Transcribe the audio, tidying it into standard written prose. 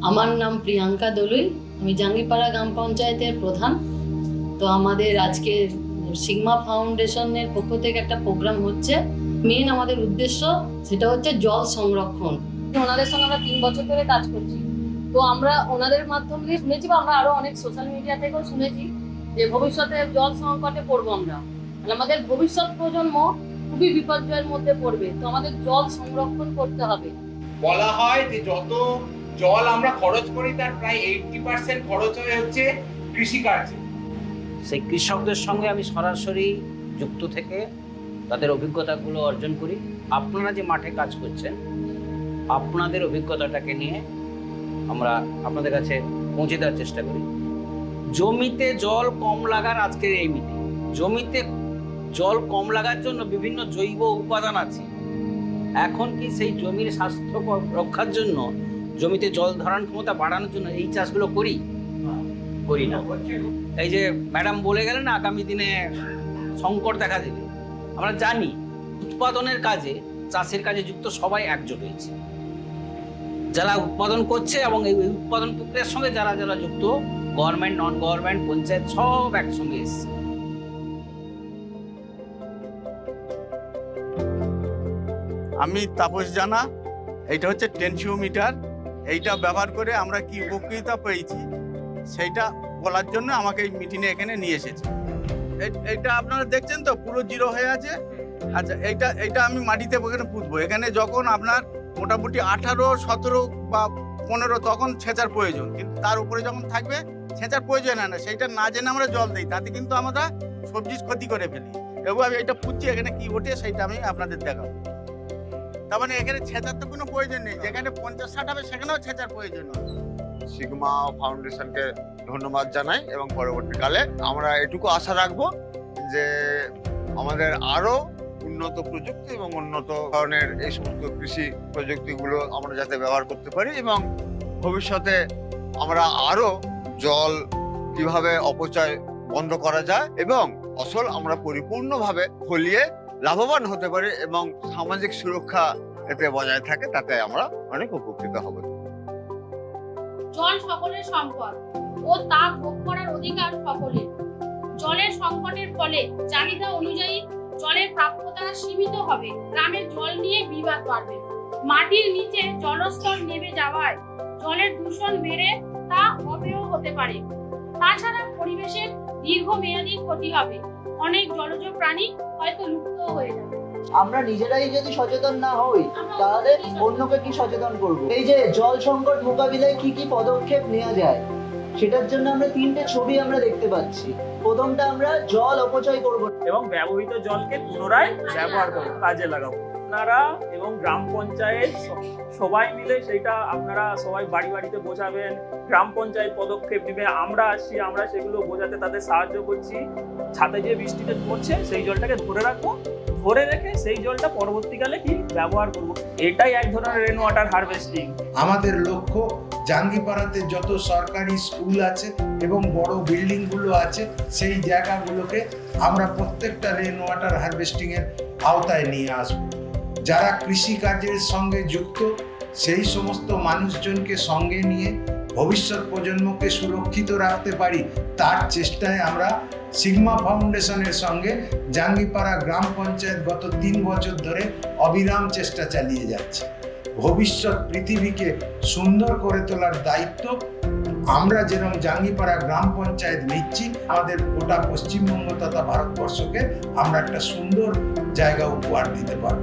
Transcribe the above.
আমার নাম প্রিয়াঙ্কা দলুই, আমি জাঙ্গিপাড়া গ্রাম পঞ্চায়েতের প্রধান। তো আমাদের আজকে সিগমা ফাউন্ডেশনের পক্ষ থেকে একটা প্রোগ্রাম হচ্ছে। মেন আমাদের উদ্দেশ্য সেটা হচ্ছে জল সংরক্ষণ। ওনাদের সঙ্গে আমরা 3 বছর ধরে কাজ করছি। তো আমরা ওনাদের মাধ্যমে শুনেছি বা আমরা আরো অনেক সোশ্যাল মিডিয়া থেকেও শুনেছি যে ভবিষ্যতে জল সংকটে পড়বো আমরা, আমাদের ভবিষ্যৎ প্রজন্ম খুবই বিপর্যয়ের মধ্যে পড়বে। তো আমাদের জল সংরক্ষণ করতে হবে। বলা হয় যে যত জল আমরা খরচ করি তার প্রায় 80% খরচ হচ্ছে কৃষিকার্যে। সেই কৃষকদের সঙ্গে আমি সরাসরি যুক্ত থেকে তাদের অভিজ্ঞতাগুলো অর্জন করি। আপনারা যে মাঠে কাজ করছেন আপনাদের অভিজ্ঞতাটাকে নিয়ে আমরা আপনাদের কাছে পৌঁছে দেওয়ার চেষ্টা করি। জমিতে জল কম লাগার আজকের এই মিটিং। জমিতে জল কম লাগার জন্য বিভিন্ন জৈব উপাদান আছে। এখন কি সেই জমির স্বাস্থ্য রক্ষার জন্য, জমিতে জল ধারণ ক্ষমতা বাড়ানোর জন্য এই চাষগুলো করি না? এই যে ম্যাডাম বলে গেলেন আগামী দিনে সংকট দেখা দেবে। আমরা জানি উৎপাদনের কাজে, চাষের কাজে যুক্ত সবাই একজোট হয়েছে। যারা উৎপাদন করছে এবং এই উৎপাদন প্রক্রিয়ার সঙ্গে যারা যারা যুক্ত, গভর্নমেন্ট, নন গভর্নমেন্ট, পঞ্চায়েত সব একসঙ্গে এসছে। আমি তাপস জানা, এইটা হচ্ছে টেনসিওমিটার। এইটা ব্যবহার করে আমরা কি উপকৃতা পেয়েছি সেইটা বলার জন্য আমাকে এই মিটিংয়ে এখানে নিয়ে এসেছে। এইটা আপনারা দেখছেন তো পুরো জিরো হয়ে আছে। আচ্ছা, এইটা আমি মাটিতে এখানে পুঁতবো। এখানে যখন আপনার মোটামুটি 18, 17 বা 15 তখন ছেঁচার প্রয়োজন, কিন্তু তার উপরে যখন থাকবে ছেঁচার প্রয়োজন হয় না। সেইটা না জেনে আমরা জল দিই, তাতে কিন্তু আমরা সবজির ক্ষতি করে ফেলি। এবং আমি এইটা পুঁতছি, এখানে কি ওঠে সেইটা আমি আপনাদের দেখাবো। তার মানে এখানে ছেঁচার তো কোনো প্রয়োজন নেই, যেখানে 50-60 হবে সেখানেও ছেঁচার প্রয়োজন হয়। সিগমা ফাউন্ডেশনকে ধন্যবাদ জানাই এবং পরবর্তীকালে আমরা এটুকু আশা রাখবো যে আমাদের আরো উন্নত প্রযুক্তি এবং উন্নত ধরনের এই সমস্ত কৃষি প্রযুক্তিগুলো আমরা যাতে ব্যবহার করতে পারি এবং ভবিষ্যতে আমরা আরো জল কিভাবে অপচয় বন্ধ করা যায় এবং ফসল আমরা পরিপূর্ণভাবে ফলিয়ে লাভবান হতে পারি এবং সামাজিক সুরক্ষা এতে বজায় থাকে, তাতে আমরা অনেক উপকৃত হব। জল সকলের সম্পদ ও তা ভোগ করার অধিকার সকলের। জলের সংকটের ফলে চাহিদা অনুযায়ী জলের প্রাপ্যতা সীমিত হবে। গ্রামের জল নিয়ে বিবাদ বাড়বে। মাটির নিচে জলস্তর নেমে যাওয়ায় জলের দূষণ বেড়ে তা অপেয় হতে পারে। তাছাড়া পরিবেশের দীর্ঘমেয়াদী ক্ষতি হবে। অনেক জলজ প্রাণী হয়তো লুপ্ত হয়ে যাবে। আমরা নিজেরাই যদি সচেতন না হই তাহলে অন্যকে কি সচেতন করব? এই যে জল সংকট মোকাবিলায় কি কি পদক্ষেপ নেওয়া যায় সেটার জন্য আমরা 3টে ছবি আমরা দেখতে পাচ্ছি। প্রথমটা আমরা জল অপচয় করব এবং ব্যবহৃত জলকে পুনরায় ব্যবহার করব, কাজে লাগাবো। আপনারা এবং গ্রাম পঞ্চায়েত সবাই মিলে সেটা আপনারা সবাই বাড়ি বাড়িতে বোঝাবেন। গ্রাম পঞ্চায়েত পদক্ষেপ নেবে, আমরা আসছি, আমরা সেগুলো বোঝাতে তাদের সাহায্য করছি। ছাদে যে বৃষ্টিতে পড়ছে সেই জলটাকে ধরে রাখবো, ধরে রেখে সেই জলটা পরবর্তীকালে কি ব্যবহার করব। এটাই এক ধরনের রেন ওয়াটার হারভেস্টিং। আমাদের লক্ষ্য জাঙ্গিপাড়াতে যত সরকারি স্কুল আছে এবং বড় বিল্ডিং গুলো আছে সেই জায়গাগুলোকে আমরা প্রত্যেকটা রেন ওয়াটার হারভেস্টিং এর আওতায় নিয়ে আসব। যারা কৃষি কাজের সঙ্গে যুক্ত সেই সমস্ত মানুষজনকে সঙ্গে নিয়ে ভবিষ্যৎ প্রজন্মকে সুরক্ষিত রাখতে পারি তার চেষ্টায় আমরা সিগমা ফাউন্ডেশনের সঙ্গে জাঙ্গিপাড়া গ্রাম পঞ্চায়েত গত 3 বছর ধরে অবিরাম চেষ্টা চালিয়ে যাচ্ছে। ভবিষ্যৎ পৃথিবীকে সুন্দর করে তোলার দায়িত্ব আমরা যেরকম জাঙ্গিপাড়া গ্রাম পঞ্চায়েত নিচ্ছি, আমাদের গোটা পশ্চিমবঙ্গ তথা ভারতবর্ষকে আমরা একটা সুন্দর জায়গা উপহার দিতে পারব।